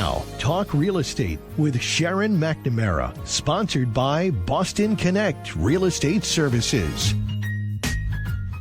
Now, Talk Real Estate with Sharon McNamara, sponsored by Boston Connect Real Estate Services.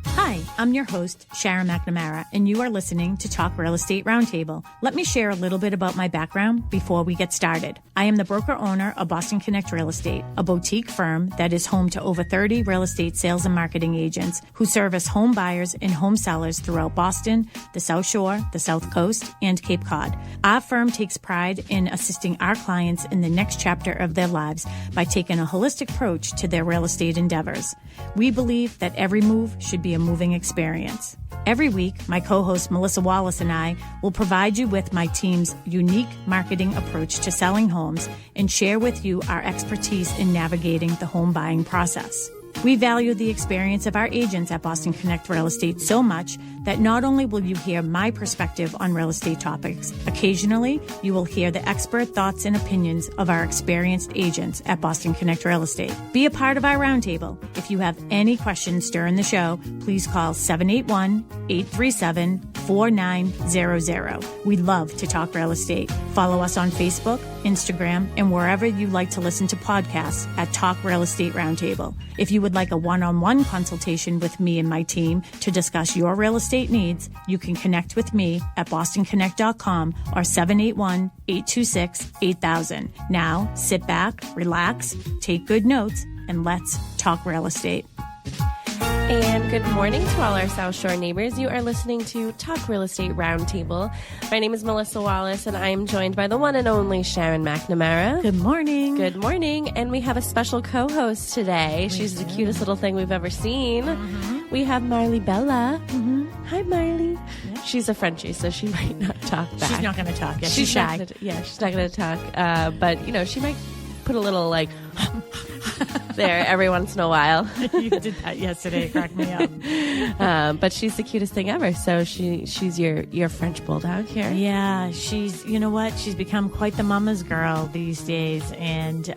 Hi, I'm your host, Sharon McNamara, and you are listening to Talk Real Estate Roundtable. Let me share a little bit about my background before we get started. I am the broker-owner of Boston Connect Real Estate, a boutique firm that is home to over 30 real estate sales and marketing agents who service home buyers and home sellers throughout Boston, the South Shore, the South Coast, and Cape Cod. Our firm takes pride in assisting our clients in the next chapter of their lives by taking a holistic approach to their real estate endeavors. We believe that every move should be a moving experience. Every week, my co-host Melissa Wallace and I will provide you with my team's unique marketing approach to selling homes and share with you our expertise in navigating the home buying process. We value the experience of our agents at Boston Connect Real Estate so much that not only will you hear my perspective on real estate topics, occasionally you will hear the expert thoughts and opinions of our experienced agents at Boston Connect Real Estate. Be a part of our roundtable. If you have any questions during the show, please call 781-837-4900. We love to talk real estate. Follow us on Facebook, Instagram, and wherever you like to listen to podcasts at Talk Real Estate Roundtable. If you would like a one-on-one consultation with me and my team to discuss your real estate needs, you can connect with me at bostonconnect.com or 781-826-8000. Now, sit back, relax, take good notes, and let's talk real estate. And good morning to all our South Shore neighbors. You are listening to Talk Real Estate Roundtable. My name is Melissa Wallace, and I am joined by the one and only Sharon McNamara. Good morning. Good morning. And we have a special co-host today. She's the cutest little thing we've ever seen. Mm-hmm. We have Marley Bella. Mm-hmm. Hi, Marley. Yeah. She's a Frenchie, so she might not talk back. She's not going to talk. Yeah, she's shy. She's not going to talk. But, you know, she might put a little, like... there every once in a while. You did that yesterday. It cracked me up. But she's the cutest thing ever. So she's your French bulldog here. Yeah, she's, you know what? She's become quite the mama's girl these days. And,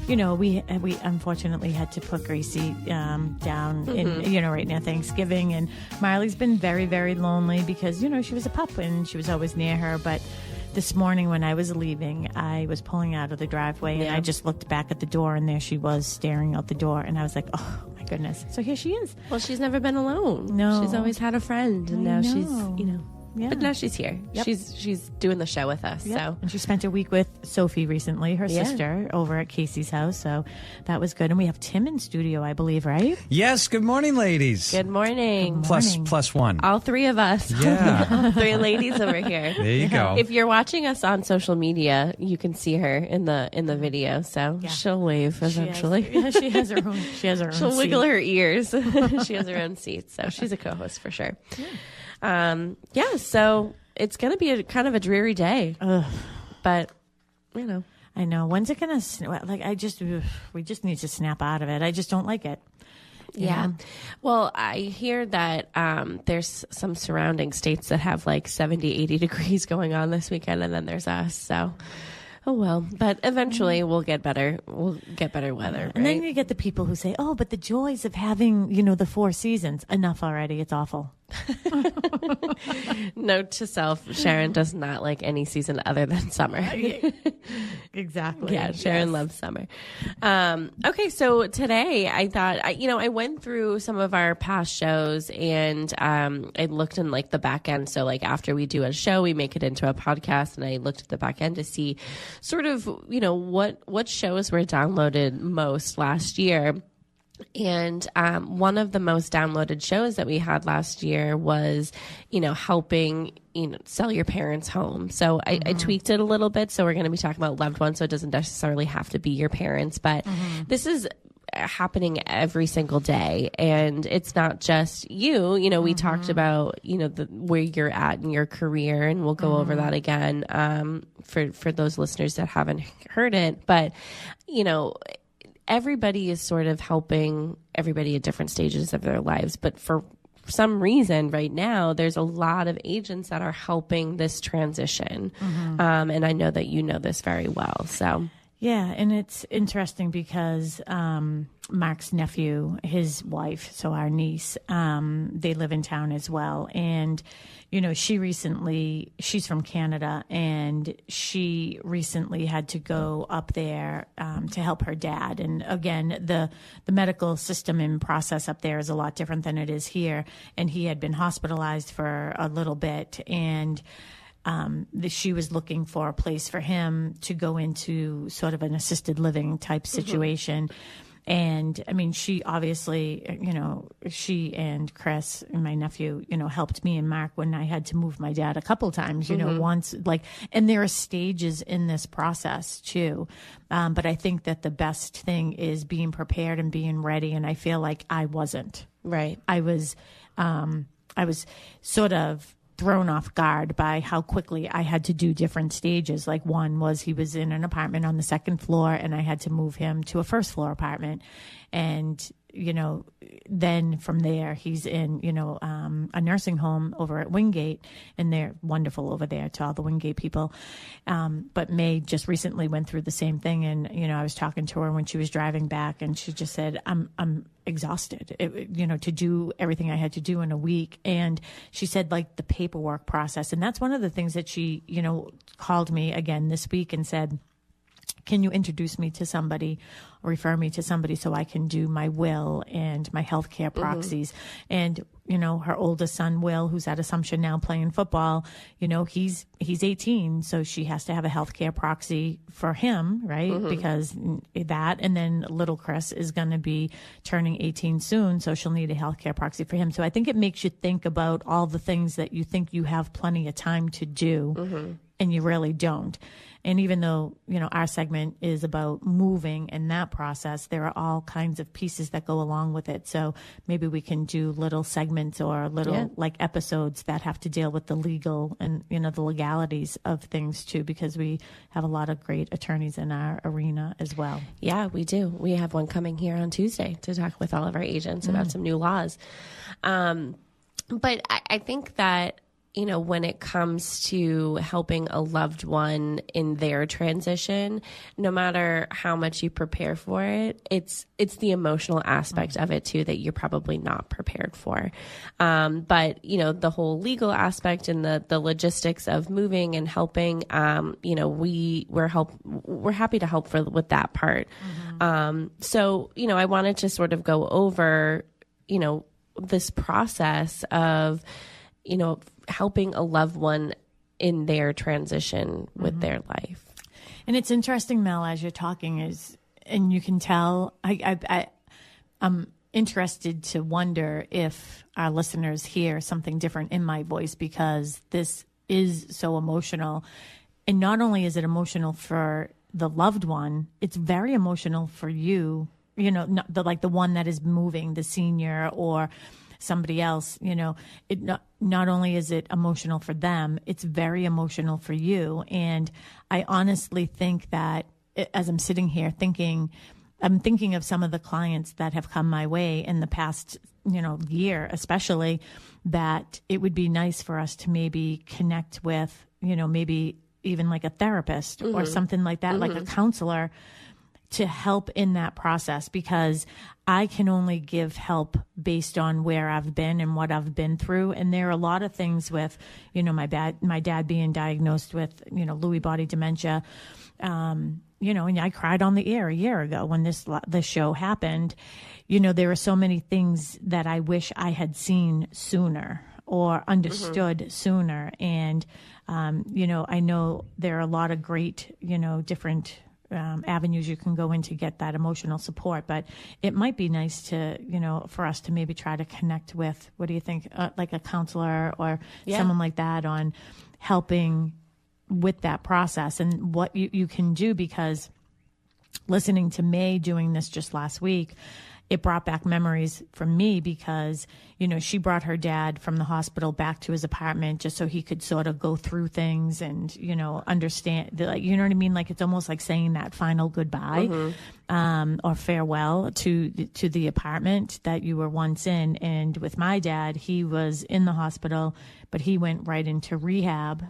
you know, we unfortunately had to put Gracie down in, you know, right near Thanksgiving. And Marley's been very, very lonely because, you know, she was a pup and she was always near her. But this morning when I was leaving, I was pulling out of the driveway and I just looked back at the door and there she was staring out the door and I was like, oh my goodness. So here she is. Well, she's never been alone. No. She's always had a friend and now she's, you know. Yeah. But now she's here. Yep. She's doing the show with us. Yep. So, and she spent a week with Sophie recently, her sister, over at Casey's house. So that was good. And we have Tim in studio, I believe, right? Yes. Good morning, ladies. Good morning. Plus one. All three of us. Yeah. All three ladies over here. There you go. If you're watching us on social media, you can see her in the video. So she'll wave eventually. She has her own. She'll wiggle her ears. She has her own seat. So she's a co-host for sure. Yeah. So it's going to be kind of a dreary day, but you know, I know. When's it going to, like, we just need to snap out of it. I just don't like it. Yeah. Well, I hear that there's some surrounding states that have like 70, 80 degrees going on this weekend. And then there's us. So, oh, well, but eventually we'll get better. We'll get better weather. And right? then you get the people who say, oh, but the joys of having, you know, the 4 seasons. Enough already. It's awful. Note to self, Sharon does not like any season other than summer. Exactly. Yeah, Sharon loves summer. Okay, so today I thought, I went through some of our past shows and I looked in like the back end. So like after we do a show, we make it into a podcast, and I looked at the back end to see sort of, you know, what shows were downloaded most last year. And one of the most downloaded shows that we had last year was, you know, helping, you know, sell your parents' home. So I tweaked it a little bit. So we're going to be talking about loved ones. So it doesn't necessarily have to be your parents, but this is happening every single day. And it's not just you. You know, we talked about, you know, where you're at in your career, and we'll go over that again for those listeners that haven't heard it. But, you know, everybody is sort of helping everybody at different stages of their lives. But for some reason right now, there's a lot of agents that are helping this transition. And I know that you know this very well. So yeah, and it's interesting because Mark's nephew, his wife, so our niece, they live in town as well. And, she's from Canada, and she recently had to go up there to help her dad. And again, the medical system and process up there is a lot different than it is here. And he had been hospitalized for a little bit, and she was looking for a place for him to go into sort of an assisted living type situation. And I mean, she obviously, she and Chris and my nephew, helped me and Mark when I had to move my dad a couple times, once, and there are stages in this process too. But I think that the best thing is being prepared and being ready. And I feel like I wasn't. Right. I was sort of thrown off guard by how quickly I had to do different stages. Like one was he was in an apartment on the second floor, and I had to move him to a first floor apartment. And, then from there he's in, a nursing home over at Wingate, and they're wonderful over there to all the Wingate people. But May just recently went through the same thing. And, I was talking to her when she was driving back, and she just said, I'm exhausted, to do everything I had to do in a week. And she said, like, the paperwork process. And that's one of the things that she, called me again this week and said, can you introduce me to somebody or refer me to somebody so I can do my will and my healthcare proxies? And, her oldest son, Will, who's at Assumption now playing football, he's 18. So she has to have a healthcare proxy for him, right? Because that, and then little Chris is going to be turning 18 soon. So she'll need a healthcare proxy for him. So I think it makes you think about all the things that you think you have plenty of time to do and you really don't. And even though, our segment is about moving and that process, there are all kinds of pieces that go along with it. So maybe we can do little segments or little episodes that have to deal with the legal and, the legalities of things too, because we have a lot of great attorneys in our arena as well. Yeah, we do. We have one coming here on Tuesday to talk with all of our agents about some new laws. But I think that, when it comes to helping a loved one in their transition, no matter how much you prepare for it, it's the emotional aspect of it too that you're probably not prepared for. But the whole legal aspect and the logistics of moving and helping, we're happy to help with that part. So I wanted to sort of go over, this process of, helping a loved one in their transition with their life. And it's interesting, Mel, as you're talking, and you can tell, I'm interested to wonder if our listeners hear something different in my voice, because this is so emotional. And not only is it emotional for the loved one, it's very emotional for you, the one that is moving, the senior or somebody else. It not only is it emotional for them, it's very emotional for you. And I honestly think that as I'm sitting here I'm thinking of some of the clients that have come my way in the past, year, especially, that it would be nice for us to maybe connect with, maybe even like a therapist or something like that, like a counselor, to help in that process, because I can only give help based on where I've been and what I've been through. And there are a lot of things with, my dad being diagnosed with, Lewy body dementia. And I cried on the air a year ago when this show happened. There are so many things that I wish I had seen sooner or understood sooner. And, I know there are a lot of great, different avenues you can go in to get that emotional support, but it might be nice to, for us to maybe try to connect with, what do you think, like a counselor or someone like that on helping with that process and what you can do. Because listening to May doing this just last week, it brought back memories from me, because, she brought her dad from the hospital back to his apartment just so he could sort of go through things and, understand, like, you know what I mean? Like, it's almost like saying that final goodbye, or farewell to the apartment that you were once in. And with my dad, he was in the hospital, but he went right into rehab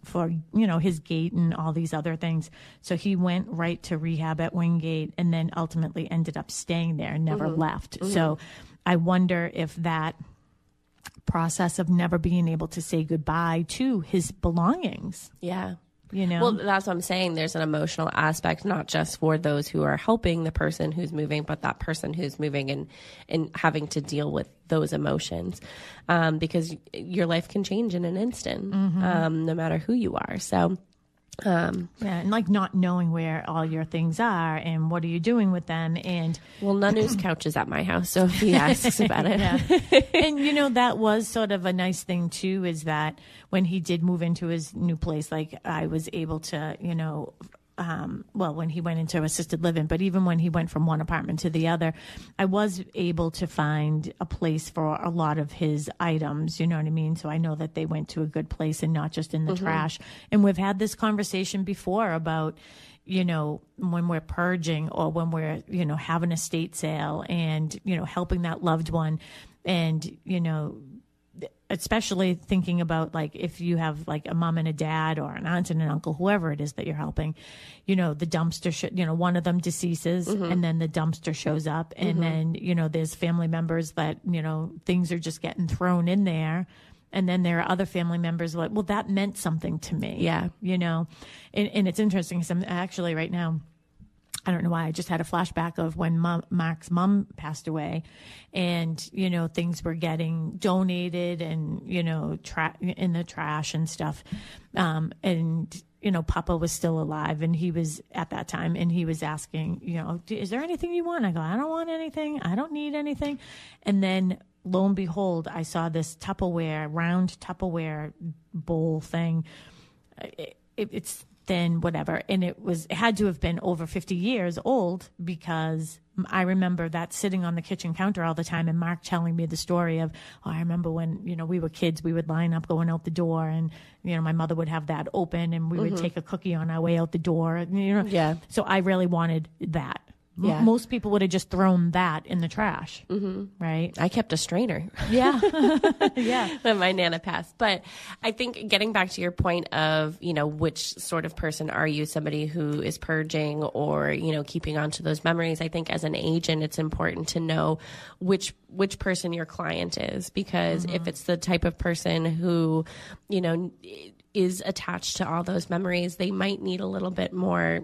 for, his gait and all these other things. So he went right to rehab at Wingate and then ultimately ended up staying there and never left. So I wonder if that process of never being able to say goodbye to his belongings. Yeah. Well, that's what I'm saying. There's an emotional aspect, not just for those who are helping the person who's moving, but that person who's moving and having to deal with those emotions, because your life can change in an instant, no matter who you are. So, and like not knowing where all your things are and what are you doing with them. And well, Nanu's couch is at my house, so if he asks about it. And that was sort of a nice thing too, is that when he did move into his new place, like I was able to, when he went into assisted living, but even when he went from one apartment to the other, I was able to find a place for a lot of his items, you know what I mean? So I know that they went to a good place and not just in the trash. And we've had this conversation before about, when we're purging or when we're, having a estate sale and, helping that loved one and, especially thinking about like if you have like a mom and a dad or an aunt and an uncle, whoever it is that you're helping, the dumpster, one of them deceases and then the dumpster shows up and then, there's family members that, things are just getting thrown in there. And then there are other family members like, well, that meant something to me. Yeah. And it's interesting because I'm actually right now, I don't know why. I just had a flashback of when Mark's mom passed away and, things were getting donated and, in the trash and stuff. And, Papa was still alive and he was at that time and he was asking, is there anything you want? I go, I don't want anything. I don't need anything. And then lo and behold, I saw this round Tupperware bowl thing. It's thin, whatever. And it had to have been over 50 years old because I remember that sitting on the kitchen counter all the time and Mark telling me the story of, I remember when, we were kids, we would line up going out the door and, my mother would have that open and we would take a cookie on our way out the door. Yeah. So I really wanted that. Yeah. Most people would have just thrown that in the trash, right? I kept a strainer. Yeah. Yeah. When my Nana passed. But I think getting back to your point of, which sort of person are you? Somebody who is purging or, keeping on to those memories. I think as an agent, it's important to know which person your client is, because if it's the type of person who, is attached to all those memories, they might need a little bit more,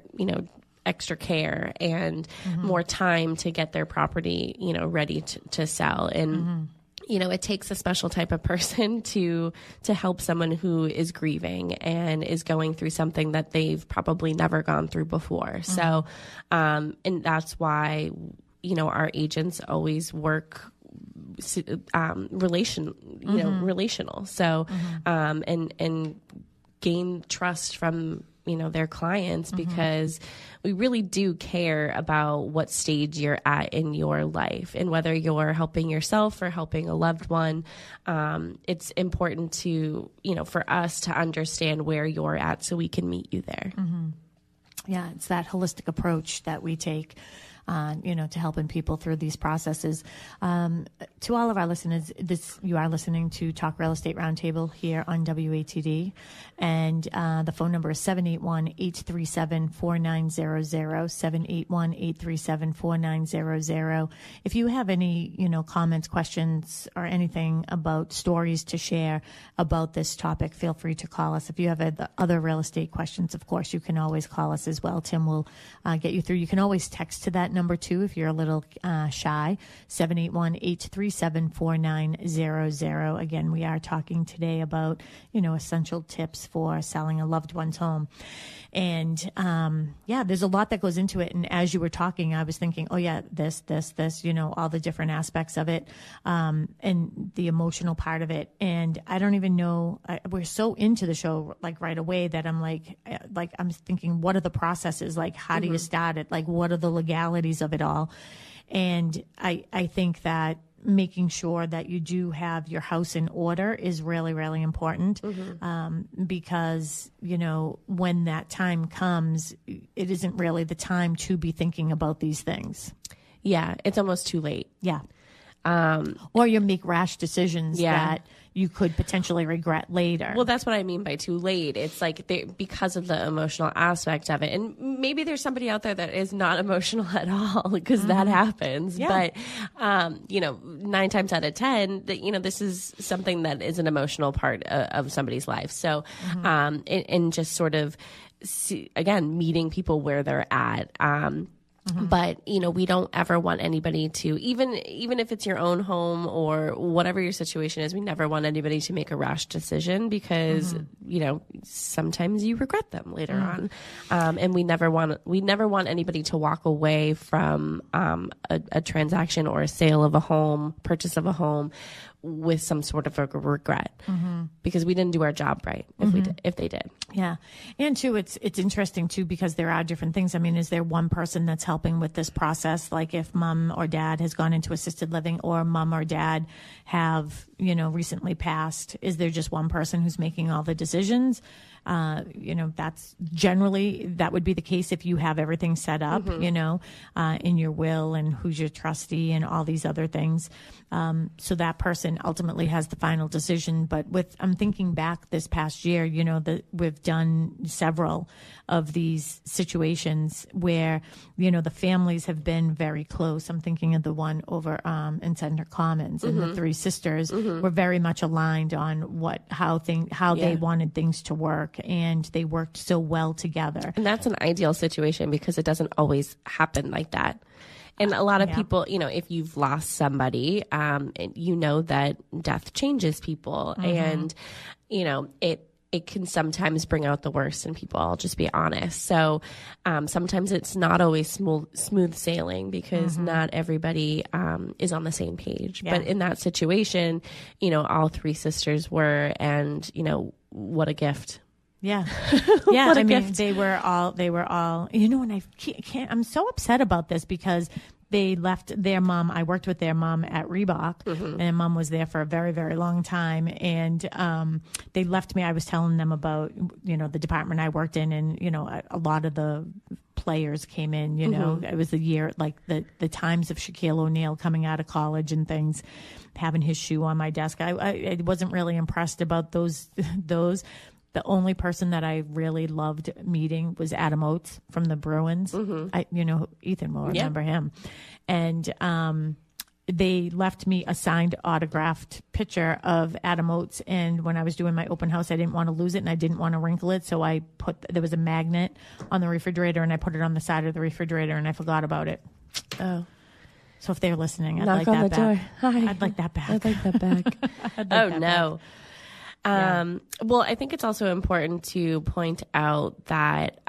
extra care and more time to get their property, ready to sell. And, it takes a special type of person to help someone who is grieving and is going through something that they've probably never gone through before. So, and that's why, our agents always work relational. So, and gain trust from, their clients, because we really do care about what stage you're at in your life and whether you're helping yourself or helping a loved one. It's important to, for us to understand where you're at so we can meet you there. Yeah, it's that holistic approach that we take. To helping people through these processes. To all of our listeners, you are listening to Talk Real Estate Roundtable here on WATD, and the phone number is 781-837-4900, 781-837-4900. If you have any, comments, questions, or anything about stories to share about this topic, feel free to call us. If you have other real estate questions, of course, you can always call us as well. Tim will get you through. You can always text to that number too if you're a little shy, 781-837-4900. Again, we are talking today about, essential tips for selling a loved one's home. And there's a lot that goes into it. And as you were talking, I was thinking, oh yeah, this, all the different aspects of it, and the emotional part of it. And I don't even know, we're so into the show like right away that I'm like I'm thinking, what are the processes? Like, how do you start it? Like, what are the legalities of it all? And I think that making sure that you do have your house in order is really, really important, because, when that time comes, it isn't really the time to be thinking about these things. Yeah, it's almost too late. Yeah. Or you make rash decisions that you could potentially regret later. Well, that's what I mean by too late. It's like because of the emotional aspect of it. And maybe there's somebody out there that is not emotional at all, because that happens. Yeah. But, 9 times out of 10, this is something that is an emotional part of somebody's life. So, and just sort of, again, meeting people where they're at. But, we don't ever want anybody to, even if it's your own home or whatever your situation is, we never want anybody to make a rash decision because, sometimes you regret them later on. And we never want anybody to walk away from a transaction or a sale of a home, purchase of a home with some sort of a regret because we didn't do our job right if they did. Yeah. And too, it's interesting too, because there are different things. I mean, is there one person that's helping with this process? Like if mom or dad has gone into assisted living or mom or dad have, recently passed, is there just one person who's making all the decisions? That's generally, that would be the case if you have everything set up, in your will and who's your trustee and all these other things. So that person ultimately has the final decision. But I'm thinking back this past year, that we've done several of these situations where, the families have been very close. I'm thinking of the one over in Center Commons, and the three sisters were very much aligned on how they wanted things to work, and they worked so well together. And that's an ideal situation because it doesn't always happen like that. And a lot of people, if you've lost somebody, that death changes people, and it can sometimes bring out the worst in people. I'll just be honest. So sometimes it's not always smooth sailing because not everybody is on the same page. Yeah. But in that situation, all three sisters were, and what a gift. Yeah. Yeah. I mean, they were all, and I can't, I'm so upset about this because they left their mom. I worked with their mom at Reebok, and mom was there for a very, very long time. And they left me. I was telling them about, the department I worked in, and, a lot of the players came in, it was the year, like the times of Shaquille O'Neal coming out of college and things, having his shoe on my desk. I wasn't really impressed about those. The only person that I really loved meeting was Adam Oates from the Bruins. Ethan will remember him. And they left me a signed autographed picture of Adam Oates. And when I was doing my open house, I didn't want to lose it and I didn't want to wrinkle it. So there was a magnet on the refrigerator and I put it on the side of the refrigerator and I forgot about it. Oh. So if they're listening, I'd like that back. I'd like that back. I'd like that back. Oh, no. Well, I think it's also important to point out that,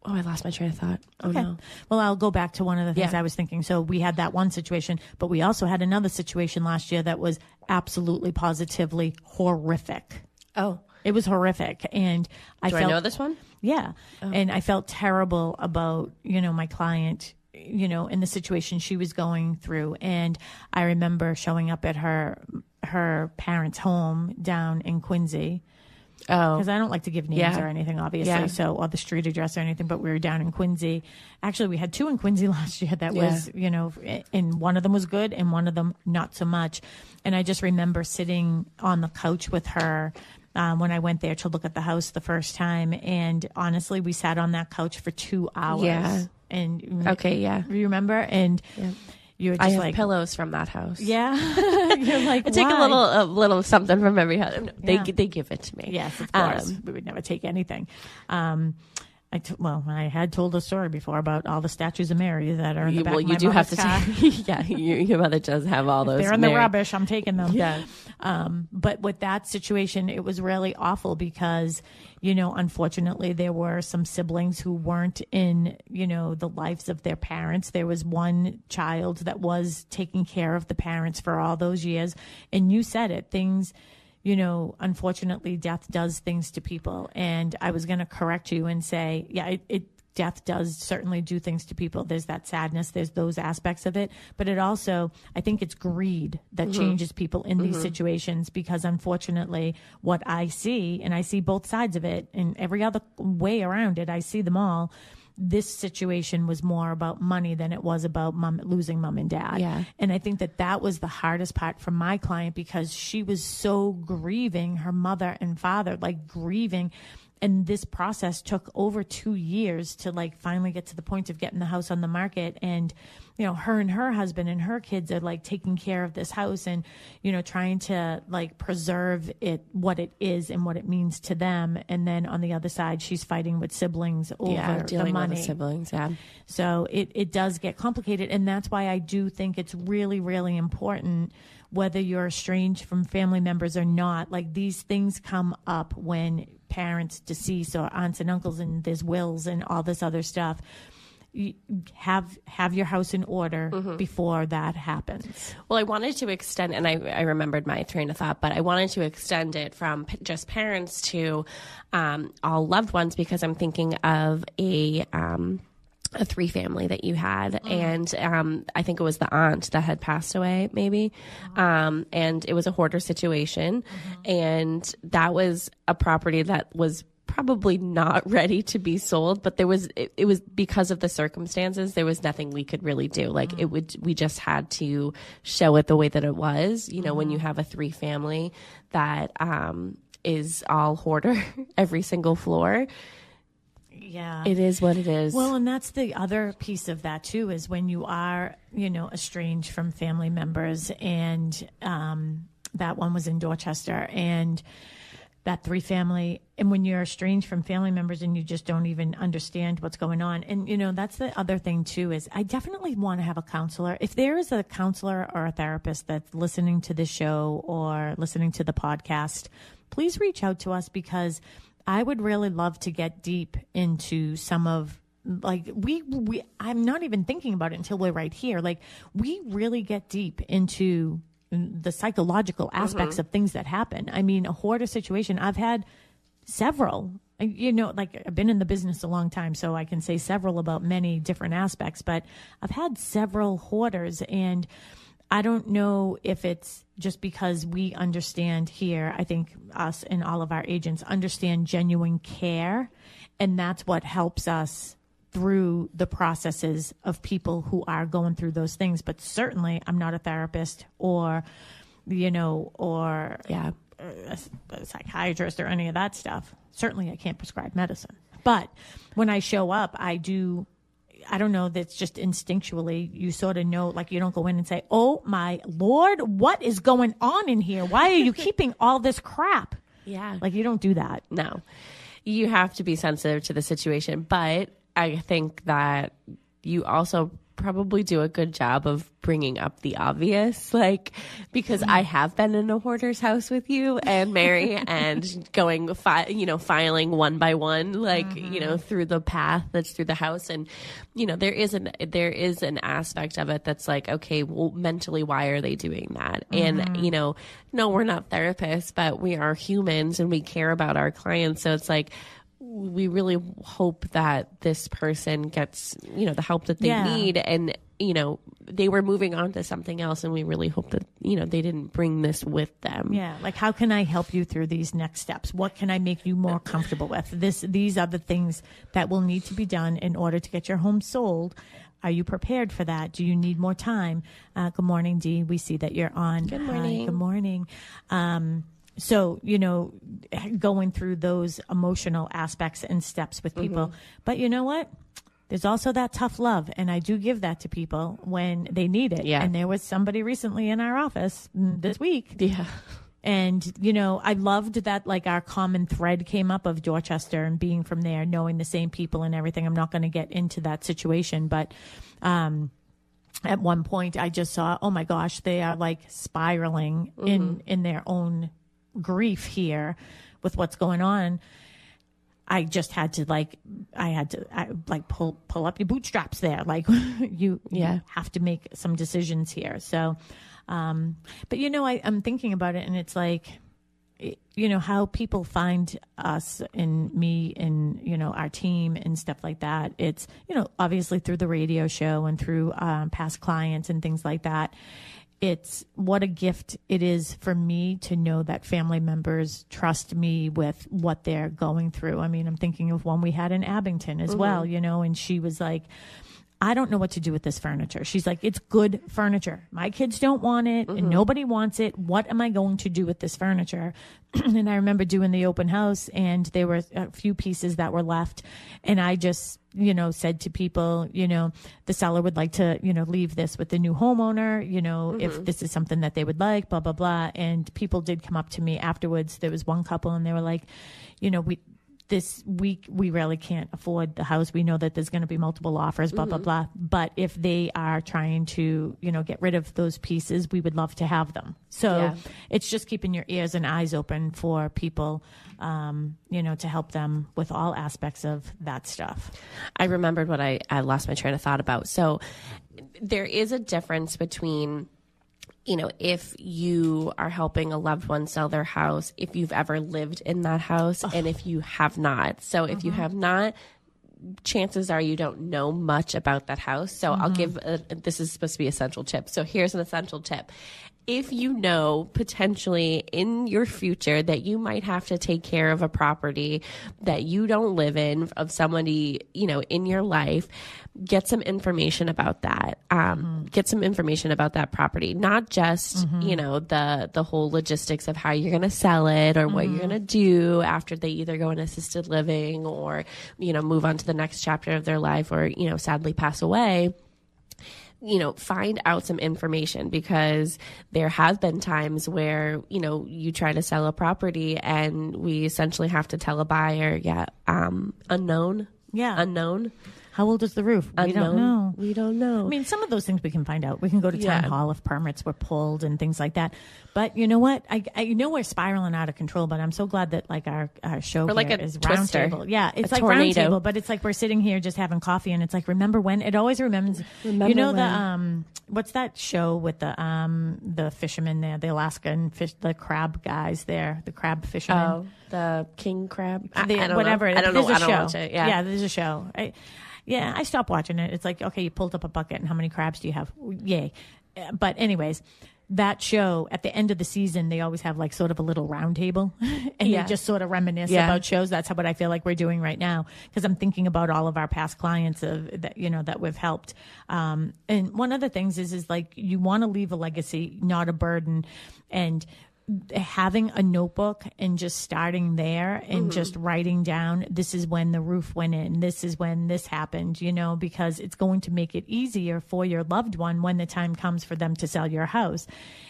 I lost my train of thought. Oh, okay. No. Well, I'll go back to one of the things I was thinking. So we had that one situation, but we also had another situation last year that was absolutely positively horrific. Oh. It was horrific. And I know this one? Yeah. Oh. And I felt terrible about, my client, in the situation she was going through. And I remember showing up at her parents' home down in Quincy. Oh, because I don't like to give names or anything, obviously. So, or the street address or anything, but we were down in Quincy. Actually, we had 2 in Quincy last year that was, and one of them was good and one of them not so much. And I just remember sitting on the couch with her when I went there to look at the house the first time. And honestly, we sat on that couch for 2 hours. Yeah. And you remember? And you were just I have pillows from that house. Yeah. You're like, I take a little something from every house. No, they give it to me. Yes, of course. We would never take anything. I had told a story before about all the statues of Mary that are in the back of my mother's car. Your mother does have all those. They're in the rubbish. I'm taking them. Yeah. But with that situation, it was really awful because, unfortunately, there were some siblings who weren't in, the lives of their parents. There was one child that was taking care of the parents for all those years. And you said it, things, unfortunately, death does things to people. And I was going to correct you and say, death does certainly do things to people. There's that sadness. There's those aspects of it. But it also, I think it's greed that changes people in these situations because unfortunately what I see, and I see both sides of it and every other way around it, I see them all. this situation was more about money than it was about losing mom and dad. Yeah. And I think that was the hardest part for my client, because she was so grieving her mother and father, like grieving. And this process took over 2 years to like finally get to the point of getting the house on the market. And, her and her husband and her kids are like taking care of this house and, trying to like preserve it, what it is and what it means to them. And then on the other side, she's fighting with siblings over dealing the money. with the siblings. Yeah. So it does get complicated. And that's why I do think it's really, really important, whether you're estranged from family members or not. Like, these things come up when parents decease, or aunts and uncles, and there's wills and all this other stuff. You have your house in order before that happens. Well, I wanted to extend, and I remembered my train of thought, but I wanted to extend it from just parents to all loved ones, because I'm thinking of a 3-family that you had, and I think it was the aunt that had passed away, maybe, and it was a hoarder situation, and that was a property that was probably not ready to be sold, but it was because of the circumstances, there was nothing we could really do. Like, we just had to show it the way that it was. When you have a 3-family that is all hoarder, every single floor. Yeah. It is what it is. Well, and that's the other piece of that too, is when you are, estranged from family members, and that one was in Dorchester, and that 3-family, and when you're estranged from family members and you just don't even understand what's going on. And, that's the other thing too, is I definitely want to have a counselor. If there is a counselor or a therapist that's listening to this show or listening to the podcast, please reach out to us, because I would really love to get deep into some of, like, I'm not even thinking about it until we're right here. Like, we really get deep into the psychological aspects of things that happen. I mean, a hoarder situation, I've had several, like, I've been in the business a long time, so I can say several about many different aspects, but I've had several hoarders, and I don't know if it's just because we understand here, I think us and all of our agents understand genuine care, and that's what helps us through the processes of people who are going through those things. But certainly I'm not a therapist or a psychiatrist or any of that stuff. Certainly I can't prescribe medicine. But when I show up, I don't know, that's just instinctually, you sort of know, like, you don't go in and say, oh my Lord, what is going on in here? Why are you keeping all this crap? Yeah. Like, you don't do that. No, you have to be sensitive to the situation, but I think that you also probably do a good job of bringing up the obvious, like, because I have been in a hoarder's house with you and Mary, and going, filing one by one, like, through the path that's through the house. And, there is an aspect of it that's like, okay, well, mentally, why are they doing that? And, no, we're not therapists, but we are humans and we care about our clients. So it's like, we really hope that this person gets, the help that they need. And, they were moving on to something else, and we really hope that, they didn't bring this with them. Yeah. Like, how can I help you through these next steps? What can I make you more comfortable with? These are the things that will need to be done in order to get your home sold. Are you prepared for that? Do you need more time? Good morning, Dee. We see that you're on. Good morning. Hi, good morning. So, going through those emotional aspects and steps with people. But you know what? There's also that tough love. And I do give that to people when they need it. Yeah. And there was somebody recently in our office this week. Yeah. And, I loved that, like, our common thread came up of Dorchester and being from there, knowing the same people and everything. I'm not going to get into that situation, but, at one point I just saw, oh my gosh, they are like spiraling in their own grief here with what's going on. I just had to pull up your bootstraps there. Like, you have to make some decisions here. So, but I'm thinking about it, and it's like, how people find us and me and, our team and stuff like that. It's, obviously through the radio show and through past clients and things like that. it's what a gift it is for me to know that family members trust me with what they're going through. I mean, I'm thinking of one we had in Abington as well, and she was like, I don't know what to do with this furniture. She's like, it's good furniture. My kids don't want it and nobody wants it. What am I going to do with this furniture? And I remember doing the open house and there were a few pieces that were left. And I just, said to people, the seller would like to, leave this with the new homeowner, if this is something that they would like, blah, blah, blah. And people did come up to me afterwards. There was one couple and they were like, this week, we really can't afford the house. We know that there's going to be multiple offers, blah, blah, blah. But if they are trying to, get rid of those pieces, we would love to have them. So it's just keeping your ears and eyes open for people, to help them with all aspects of that stuff. I remembered what I lost my train of thought about. So there is a difference between if you are helping a loved one sell their house, if you've ever lived in that house, and if you have not. So if you have not, chances are you don't know much about that house. So I'll give this is supposed to be essential tip. So here's an essential tip. If you know potentially in your future that you might have to take care of a property that you don't live in, of somebody, in your life, get some information about that. Get some information about that property, not just, the whole logistics of how you're going to sell it or what you're going to do after they either go in assisted living or, move on to the next chapter of their life or, sadly pass away. Find out some information, because there have been times where, you try to sell a property and we essentially have to tell a buyer, unknown. Yeah. Unknown. How old is the roof? Unknown. We don't know. We don't know. I mean, some of those things we can find out. We can go to town hall if permits were pulled and things like that. But you know what? I know we're spiraling out of control, but I'm so glad that our show or like is twister. Roundtable. Yeah, it's like tornado. Roundtable, but it's like we're sitting here just having coffee, and it's like, remember when? It always remembers. The what's that show with the fishermen there, the Alaskan fish, the crab guys there, the crab fishermen. Oh, the king crab. I don't whatever. know. I don't know. I don't watch it. Yeah, there's a show. I stopped watching it. It's like, okay, you pulled up a bucket and how many crabs do you have? Yay. But anyways, that show at the end of the season, they always have like sort of a little round table and they just sort of reminisce about shows. That's what I feel like we're doing right now. Cause I'm thinking about all of our past clients that we've helped. And one of the things is like, you want to leave a legacy, not a burden. And having a notebook and just starting there and just writing down, this is when the roof went in, this is when this happened, because it's going to make it easier for your loved one when the time comes for them to sell your house.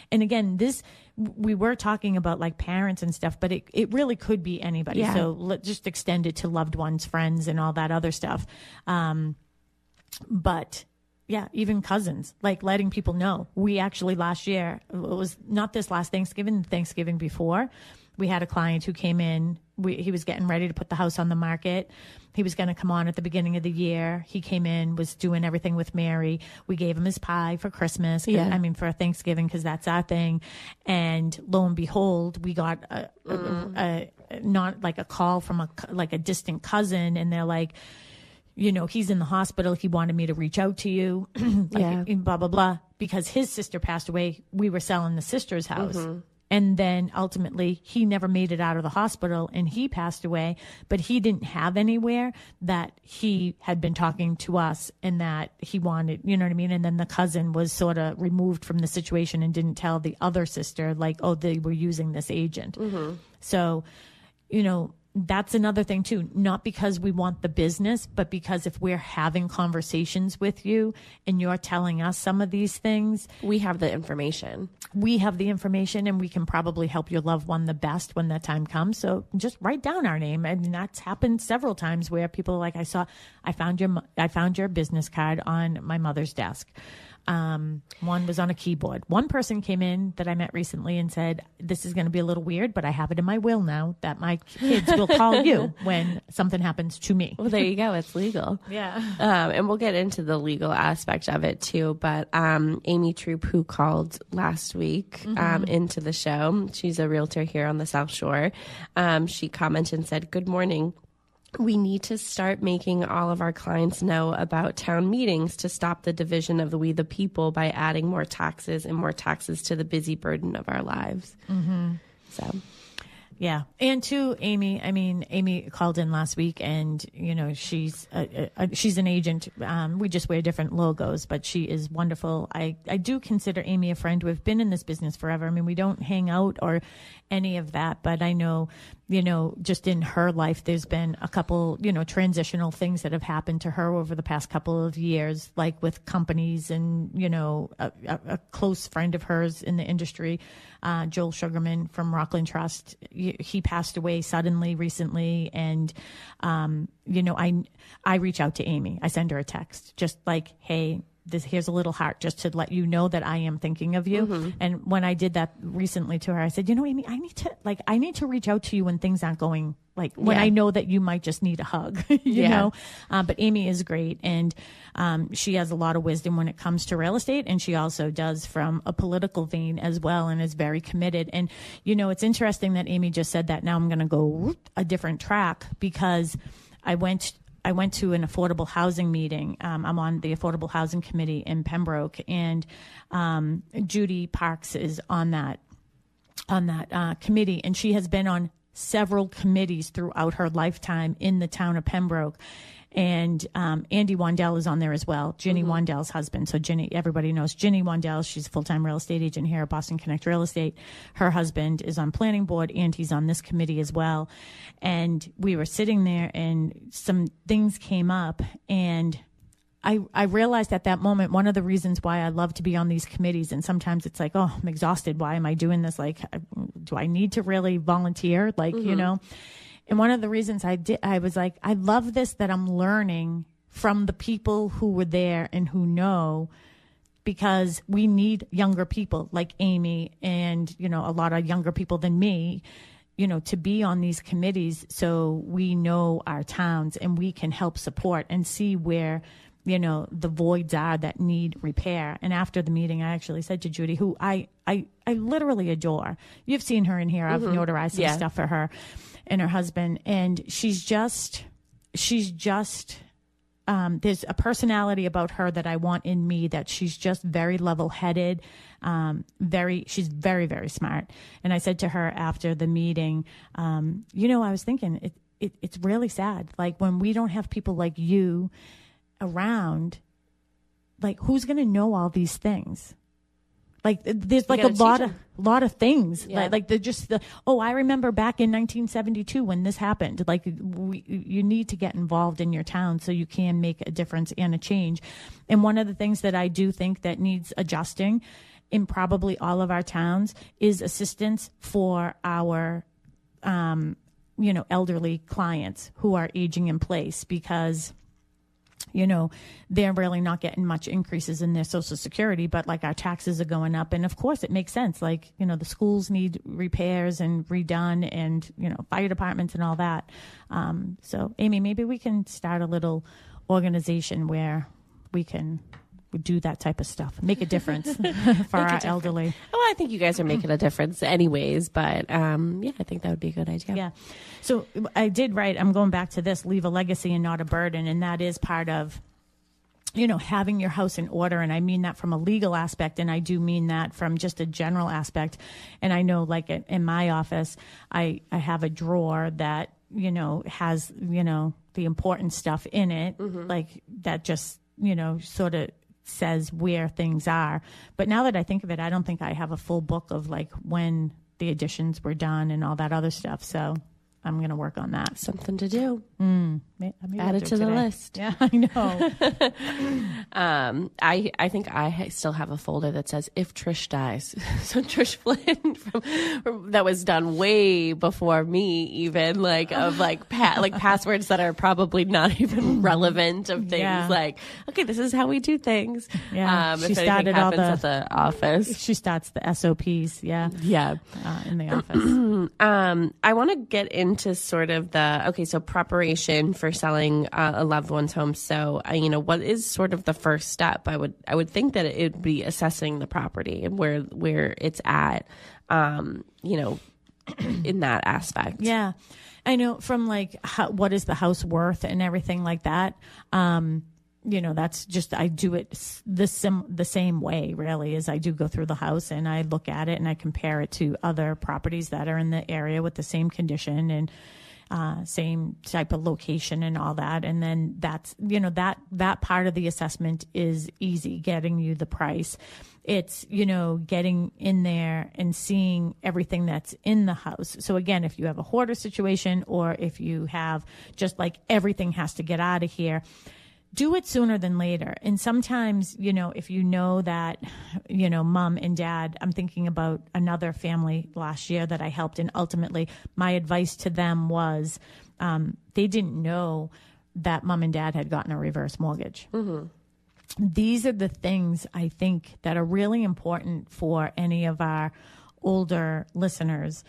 And again, we were talking about like parents and stuff, but it really could be anybody. Yeah. So let's just extend it to loved ones, friends, and all that other stuff. But yeah, even cousins, like letting people know. We actually last year, it was not this last Thanksgiving, the Thanksgiving before, we had a client who came in. He was getting ready to put the house on the market. He was going to come on at the beginning of the year. He came in, was doing everything with Mary. We gave him his pie for Christmas. For Thanksgiving, because that's our thing. And lo and behold, we got not like a call from a distant cousin, and they're like, he's in the hospital. He wanted me to reach out to you, blah, blah, blah. Because his sister passed away, we were selling the sister's house. And then ultimately he never made it out of the hospital and he passed away, but he didn't have anywhere that he had been talking to us and that he wanted, you know what I mean? And then the cousin was sort of removed from the situation and didn't tell the other sister, like, oh, they were using this agent. So, that's another thing too, not because we want the business, but because if we're having conversations with you and you're telling us some of these things, we have the information. And we can probably help your loved one the best when that time comes. So just write down our name. And that's happened several times where people are like, I found your business card on my mother's desk. One was on a keyboard. One person came in that I met recently and said, this is going to be a little weird, but I have it in my will now that my kids will call you when something happens to me. Well, there you go. It's legal. Yeah. And we'll get into the legal aspect of it too. But Amy Troop, who called last week into the show, she's a realtor here on the South Shore. She commented and said, good morning. we need to start making all of our clients know about town meetings to stop the division of we the people by adding more taxes to the busy burden of our lives. Mm-hmm. So. Yeah. And to Amy, Amy called in last week and, she's an agent. We just wear different logos, but she is wonderful. I do consider Amy a friend. We've been in this business forever. We don't hang out or any of that, but I know, just in her life, there's been a couple, transitional things that have happened to her over the past couple of years, like with companies and, a close friend of hers in the industry, Joel Sugarman from Rockland Trust. He passed away suddenly recently. And, I reach out to Amy. I send her a text just like, hey, here's a little heart just to let you know that I am thinking of you. Mm-hmm. And when I did that recently to her, I said, Amy, I need to reach out to you when things aren't going when I know that you might just need a hug, you know? But Amy is great. And, she has a lot of wisdom when it comes to real estate. And she also does from a political vein as well and is very committed. And, it's interesting that Amy just said that. Now I'm going to go a different track because I went to an affordable housing meeting. I'm on the affordable housing committee in Pembroke, and Judy Parks is on that committee, and she has been on several committees throughout her lifetime in the town of Pembroke. And Andy Wandell is on there as well, Ginny Wandell's husband. So Ginny, everybody knows Ginny Wandell. She's a full-time real estate agent here at Boston Connect Real Estate. Her husband is on planning board, and he's on this committee as well. And we were sitting there, and some things came up, and I realized at that moment, one of the reasons why I love to be on these committees, and sometimes it's like, oh, I'm exhausted. Why am I doing this? Like, do I need to really volunteer? And one of the reasons I was like, I love this, that I'm learning from the people who were there and who know, because we need younger people like Amy and, a lot of younger people than me, to be on these committees so we know our towns and we can help support and see where, the voids are that need repair. And after the meeting, I actually said to Judy, who I literally adore. You've seen her in here. I've notarized some stuff for her and her husband. And she's just there's a personality about her that I want in me, that she's just very level-headed, she's very, very smart. And I said to her after the meeting, I was thinking it's really sad. Like, when we don't have people like you around, like, who's going to know all these things? Like, there's like a lot of things. Yeah. Like they're just I remember back in 1972 when this happened. Like, you need to get involved in your town so you can make a difference and a change. And one of the things that I do think that needs adjusting in probably all of our towns is assistance for our, elderly clients who are aging in place, because they're really not getting much increases in their Social Security, but like our taxes are going up. And of course it makes sense. Like, the schools need repairs and redone, and, fire departments and all that. So Amy, maybe we can start a little organization where we can do that type of stuff, make a difference for our elderly. Well, I think you guys are making a difference anyways, but I think that would be a good idea. Yeah. So I did write, I'm going back to this, leave a legacy and not a burden. And that is part of, having your house in order. And I mean that from a legal aspect. And I do mean that from just a general aspect. And I know, like, in my office, I have a drawer that, has, the important stuff in it, like that just, sort of says where things are. But now that I think of it, I don't think I have a full book of like when the additions were done and all that other stuff. So I'm going to work on that. Something to do. Add it to the list. Yeah, I know. I think I still have a folder that says if Trish dies. So Trish Flynn that was done way before me, even passwords that are probably not even relevant of things like, okay, this is how we do things. Yeah, she started all at the office. She starts the SOPs. Yeah, in the office. I want to get into sort of so preparation for selling a loved one's home. So, what is sort of the first step? I would think that it would be assessing the property and where it's at. in that aspect. Yeah. I know from like, what is the house worth and everything like that. That's just, I do it the same way really, as I do go through the house and I look at it and I compare it to other properties that are in the area with the same condition and same type of location and all that. And then that's, that part of the assessment is easy, getting you the price. It's, getting in there and seeing everything that's in the house. So again, if you have a hoarder situation or if you have just like everything has to get out of here, do it sooner than later. And sometimes, if you know that, mom and dad, I'm thinking about another family last year that I helped. And ultimately my advice to them was, they didn't know that mom and dad had gotten a reverse mortgage. Mm-hmm. These are the things I think that are really important for any of our older listeners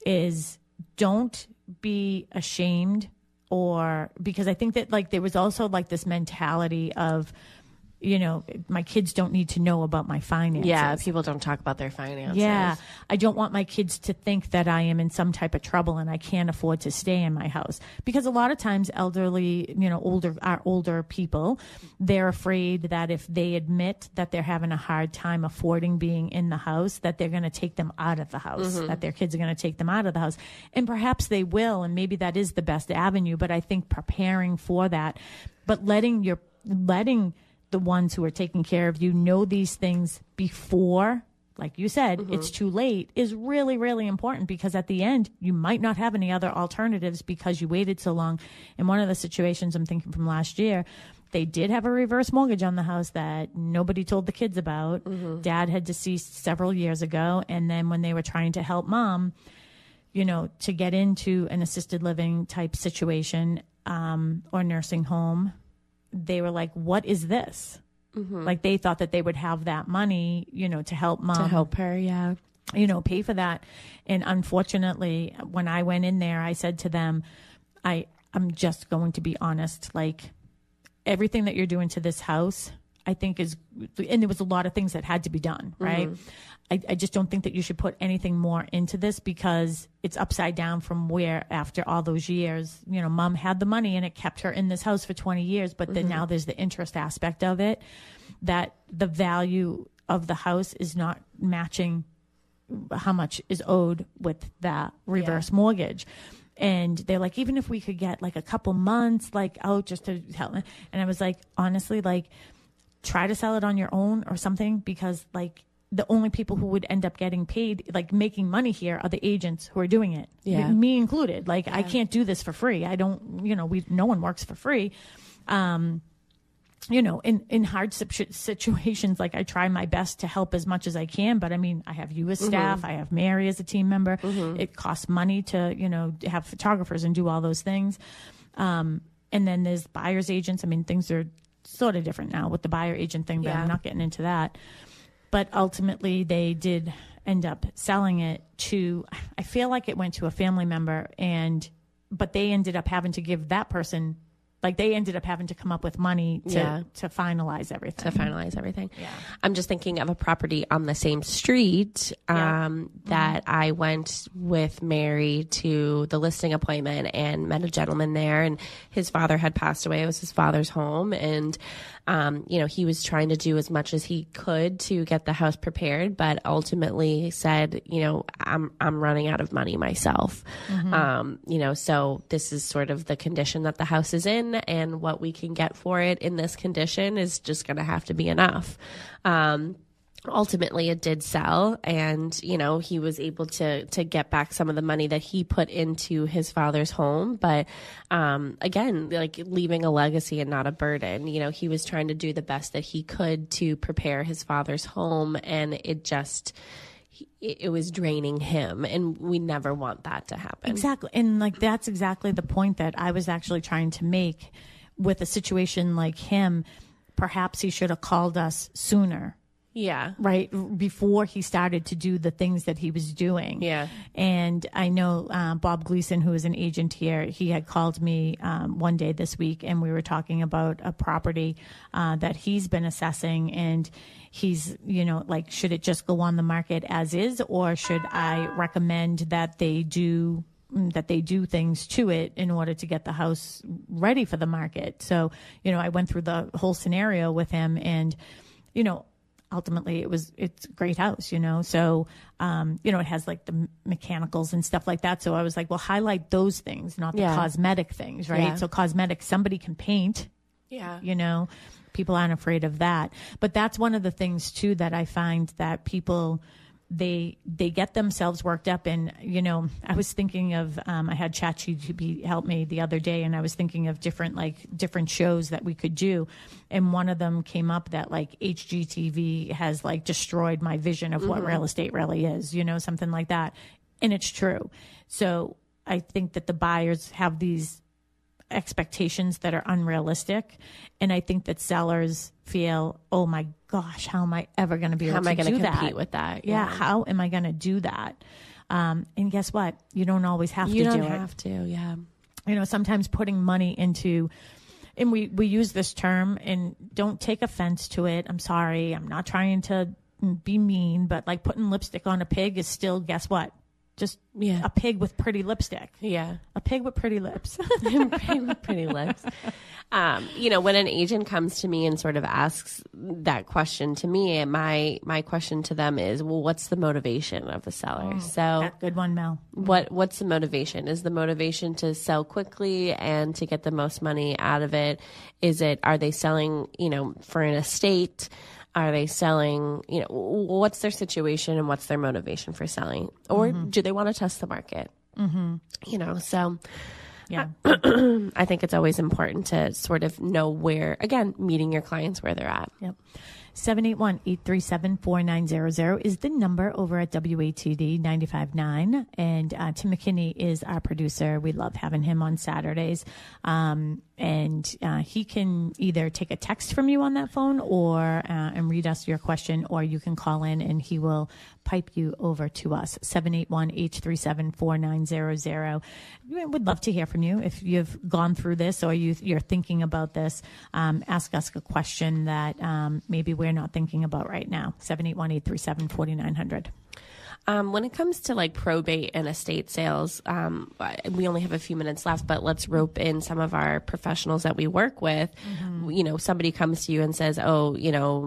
is don't be ashamed. Or because I think that like there was also like this mentality of, my kids don't need to know about my finances. Yeah, people don't talk about their finances. Yeah, I don't want my kids to think that I am in some type of trouble and I can't afford to stay in my house. Because a lot of times elderly, older people, they're afraid that if they admit that they're having a hard time affording being in the house, that they're going to take them out of the house, that their kids are going to take them out of the house. And perhaps they will, and maybe that is the best avenue, but I think preparing for that, but letting the ones who are taking care of you know these things before, like you said, it's too late, is really, really important, because at the end, you might not have any other alternatives because you waited so long. In one of the situations I'm thinking from last year, they did have a reverse mortgage on the house that nobody told the kids about. Dad had deceased several years ago. And then when they were trying to help mom, to get into an assisted living type situation or nursing home, they were like, what is this? Like they thought that they would have that money, to help mom. To help her, yeah. Pay for that. And unfortunately, when I went in there, I said to them, I'm just going to be honest, like everything that you're doing to this house, I think is, and there was a lot of things that had to be done, right? I just don't think that you should put anything more into this because it's upside down from where after all those years, mom had the money and it kept her in this house for 20 years. But then now there's the interest aspect of it, that the value of the house is not matching how much is owed with that reverse mortgage. And they're like, even if we could get like a couple months, like, just to help. And I was like, honestly, like try to sell it on your own or something, because like, the only people who would end up getting paid, like making money here, are the agents who are doing it. Yeah. Me included. Like I can't do this for free. I don't, no one works for free. In hard situations, like I try my best to help as much as I can. But I mean, I have you as staff. I have Mary as a team member. It costs money to, have photographers and do all those things. And then there's buyer's agents. I mean, things are sort of different now with the buyer agent thing, but I'm not getting into that. But ultimately, they did end up selling it to, I feel like it went to a family member, but they ended up having to give that person, like they ended up having to come up with money to finalize everything. Yeah. I'm just thinking of a property on the same street that I went with Mary to the listing appointment and met a gentleman there, and his father had passed away. It was his father's home. And he was trying to do as much as he could to get the house prepared, but ultimately said, I'm running out of money myself. So this is sort of the condition that the house is in, and what we can get for it in this condition is just going to have to be enough. Ultimately it did sell, and he was able to get back some of the money that he put into his father's home, but again, like leaving a legacy and not a burden. He was trying to do the best that he could to prepare his father's home, and it was draining him, and we never want that to happen. Exactly. And like that's exactly the point that I was actually trying to make with a situation like him. Perhaps he should have called us sooner, Yeah. Right before he started to do the things that he was doing. Yeah. And I know Bob Gleason, who is an agent here, he had called me one day this week, and we were talking about a property that he's been assessing, and he's, like, should it just go on the market as is, or should I recommend that they do things to it in order to get the house ready for the market? So, I went through the whole scenario with him, and, ultimately it's a great house, so, it has like the mechanicals and stuff like that. So I was like, well, highlight those things, not the cosmetic things, right? Yeah. So cosmetic, somebody can paint, people aren't afraid of that. But that's one of the things too, that I find that people, they get themselves worked up. And, I was thinking of, I had ChatGPT help me the other day, and I was thinking of different shows that we could do. And one of them came up that like HGTV has like destroyed my vision of what real estate really is, something like that. And it's true. So I think that the buyers have these expectations that are unrealistic. And I think that sellers feel, oh my gosh, how am I ever going to be able to do that? How am I going to compete with that? Yeah. How am I going to do that? And guess what? You don't always have to do it. You don't have to. Yeah. Sometimes putting money into, and we use this term, and don't take offense to it. I'm sorry. I'm not trying to be mean, but like putting lipstick on a pig is still, guess what? Just a pig with pretty lipstick. Yeah. A pig with pretty lips. Pig with pretty lips. When an agent comes to me and sort of asks that question to me, my question to them is, well, what's the motivation of the seller? Good one, Mel. What's the motivation? Is the motivation to sell quickly and to get the most money out of it? Are they selling, for an estate? Are they selling, what's their situation and what's their motivation for selling? Or do they want to test the market? So yeah, I think it's always important to sort of know where, again, meeting your clients where they're at. Yep. 781-837-4900 is the number over at WATD 95.9. And Tim McKinney is our producer. We love having him on Saturdays. And he can either take a text from you on that phone or and read us your question, or you can call in and he will pipe you over to us. 781-837-4900. We would love to hear from you. If you've gone through this or you're thinking about this, ask us a question that maybe we're not thinking about right now. 781-837-4900. When it comes to like probate and estate sales, we only have a few minutes left, but let's rope in some of our professionals that we work with. Somebody comes to you and says, oh,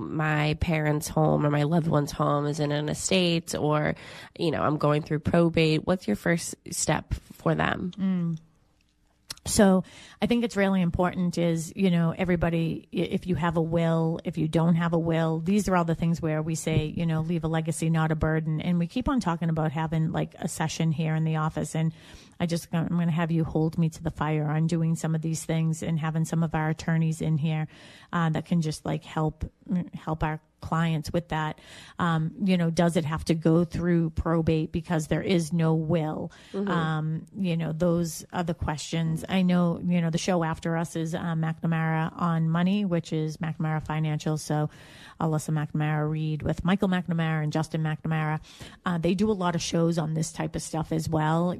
my parents' home or my loved one's home is in an estate, or, I'm going through probate. What's your first step for them? So I think it's really important is, everybody, if you have a will, if you don't have a will, these are all the things where we say, leave a legacy, not a burden. And we keep on talking about having like a session here in the office. And I'm going to have you hold me to the fire on doing some of these things and having some of our attorneys in here that can just like help our clients with that. Does it have to go through probate because there is no will? Those are the questions. I know, the show after us is McNamara on Money, which is McNamara Financial. So Alyssa McNamara Reed with Michael McNamara and Justin McNamara. They do a lot of shows on this type of stuff as well,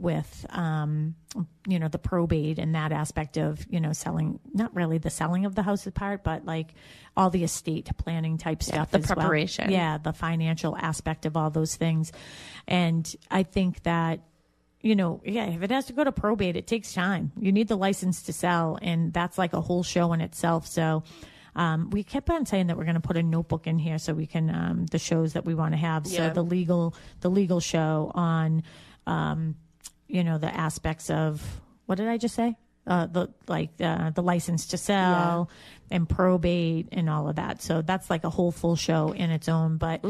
with the probate and that aspect of, selling, not really the selling of the house part, but like all the estate planning type stuff. The as preparation. Well. Yeah, the financial aspect of all those things. And I think that, if it has to go to probate, it takes time. You need the license to sell, and that's like a whole show in itself. So we kept on saying that we're going to put a notebook in here so we can the shows that we want to have. Yeah. So the legal show on the aspects of, what did I just say? The license to sell and probate and all of that. So that's like a whole full show in its own. But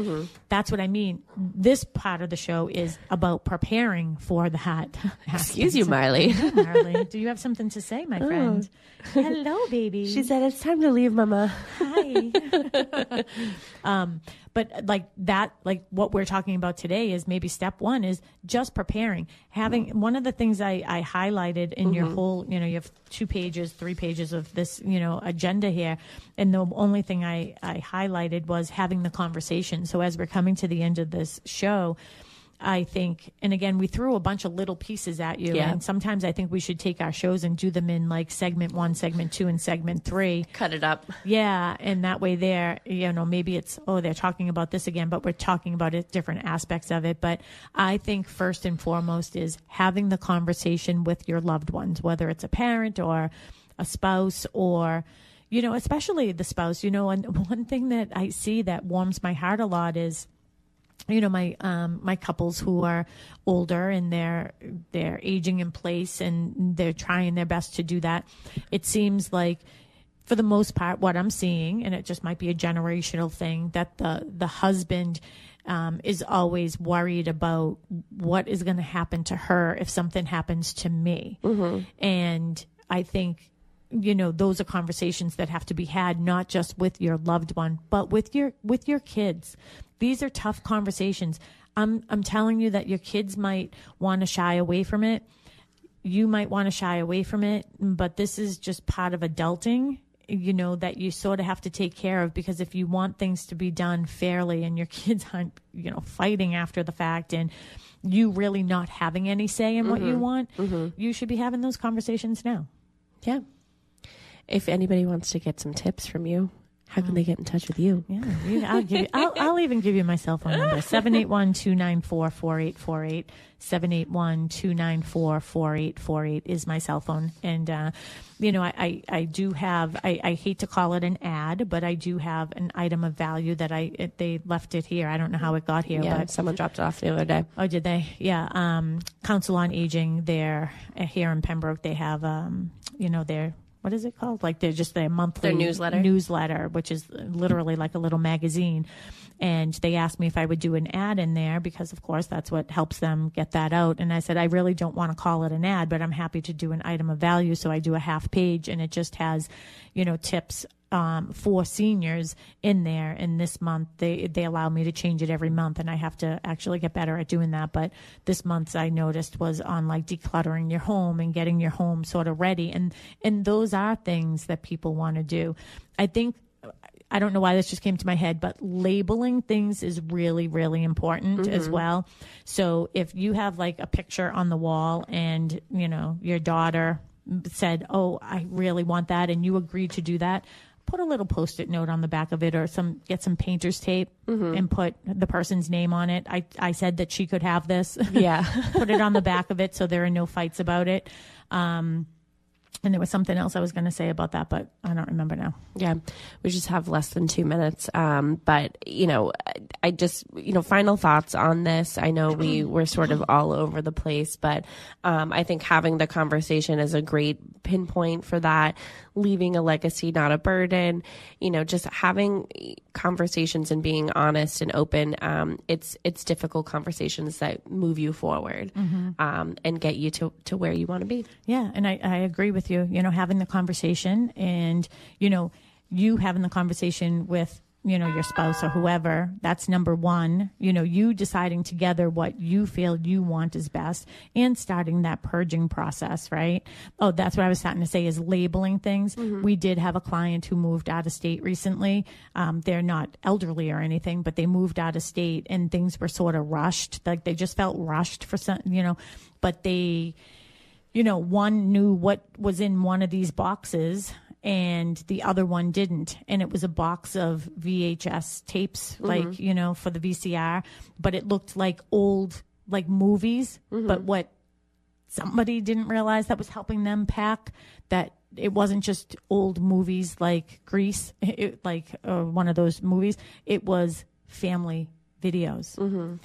that's what I mean. This part of the show is about preparing for that. Excuse you, Marley. Hello, Marley. Do you have something to say, my friend? Hello, baby. She said, it's time to leave, Mama. Hi. But like that, like what we're talking about today is maybe step one is just preparing. Having one of the things I highlighted in your whole, you have 2 pages, 3 pages of this, agenda here. And the only thing I highlighted was having the conversation. So as we're coming to the end of this show, I think, and again, we threw a bunch of little pieces at you. Yeah. And sometimes I think we should take our shows and do them in like segment 1, segment 2, and segment 3. Cut it up. Yeah. And that way there, maybe it's, they're talking about this again, but we're talking about it, different aspects of it. But I think first and foremost is having the conversation with your loved ones, whether it's a parent or a spouse or, especially the spouse, and one thing that I see that warms my heart a lot is, my couples who are older and they're aging in place and they're trying their best to do that. It seems like for the most part, what I'm seeing, and it just might be a generational thing, that the husband is always worried about what is going to happen to her if something happens to me. And I think, those are conversations that have to be had, not just with your loved one, but with your kids. These are tough conversations. I'm telling you that your kids might want to shy away from it. You might want to shy away from it, but this is just part of adulting, that you sort of have to take care of, because if you want things to be done fairly and your kids aren't, fighting after the fact and you really not having any say in what you want, you should be having those conversations now. Yeah. If anybody wants to get some tips from you, how can they get in touch with you? Yeah, I'll even give you my cell phone number, 781-294-4848. 781-294-4848 is my cell phone. And, I do have, I hate to call it an ad, but I do have an item of value that they left it here. I don't know how it got here. Yeah, but someone dropped it off the other day. Oh, did they? Yeah. Council on Aging there here in Pembroke, they have, their, what is it called? Like they're just their monthly newsletter, which is literally like a little magazine. And they asked me if I would do an ad in there because, of course, that's what helps them get that out. And I said, I really don't want to call it an ad, but I'm happy to do an item of value. So I do a half page and it just has, tips for seniors in there. And this month they allow me to change it every month, and I have to actually get better at doing that. But this month's I noticed was on like decluttering your home and getting your home sort of ready. And those are things that people want to do. I don't know why this just came to my head, but labeling things is really, really important as well. So if you have like a picture on the wall and, your daughter said, oh, I really want that, and you agreed to do that, put a little Post-it note on the back of it, or get some painter's tape and put the person's name on it. I said that she could have this. Yeah. Put it on the back of it so there are no fights about it. And there was something else I was going to say about that, but I don't remember now. Yeah. We just have less than 2 minutes. But, I just, final thoughts on this. I know we were sort of all over the place, but I think having the conversation is a great pinpoint for that. Leaving a legacy, not a burden, just having conversations and being honest and open. It's difficult conversations that move you forward and get you to where you want to be. Yeah. And I agree with you, having the conversation and, you having the conversation with, your spouse or whoever, that's number one, you deciding together what you feel you want is best and starting that purging process, right? Oh, that's what I was starting to say is labeling things. We did have a client who moved out of state recently. They're not elderly or anything, but they moved out of state and things were sort of rushed. Like they just felt rushed for some, but they, one knew what was in one of these boxes and the other one didn't. And it was a box of VHS tapes, like, for the VCR, but it looked like old, like movies. But what somebody didn't realize that was helping them pack, that it wasn't just old movies like Grease, one of those movies. It was family videos. And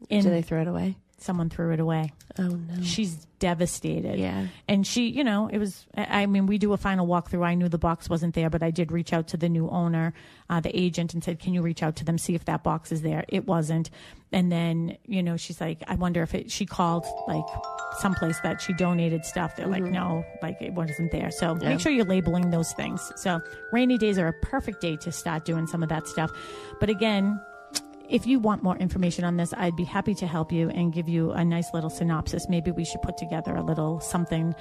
did they throw it away? Someone threw it away. Oh, no. She's devastated. Yeah. And she, it was, we do a final walkthrough. I knew the box wasn't there, but I did reach out to the new owner, the agent, and said, can you reach out to them, see if that box is there? It wasn't. And then, she's like, I wonder if she called like someplace that she donated stuff. They're like, no, like it wasn't there. So make sure you're labeling those things. So rainy days are a perfect day to start doing some of that stuff. But again, if you want more information on this, I'd be happy to help you and give you a nice little synopsis. Maybe we should put together a little something,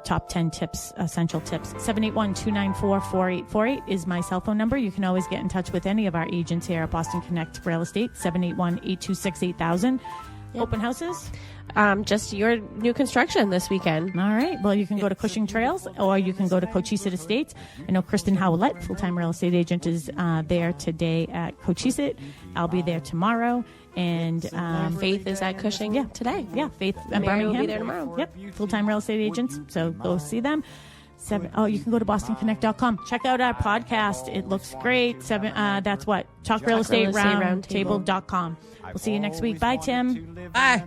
top 10 tips, essential tips. 781-294-4848 is my cell phone number. You can always get in touch with any of our agents here at Boston Connect Real Estate, 781-826-8000. Yep. Open houses? Just your new construction this weekend. All right. Well, you can go to Cushing Trails or you can go to Cochise Estates. I know Kristen Howlett, full-time real estate agent, is there today at Cochise. I'll be there tomorrow. And Faith is at Cushing today. Yeah, Faith and Mary Birmingham. will be there tomorrow. Yep, full-time real estate agents. So go see them. You can go to bostonconnect.com. Check out our podcast. It looks great. That's what? Talk Real Estate Roundtable.com. We'll see you next week. Bye, Tim. Bye.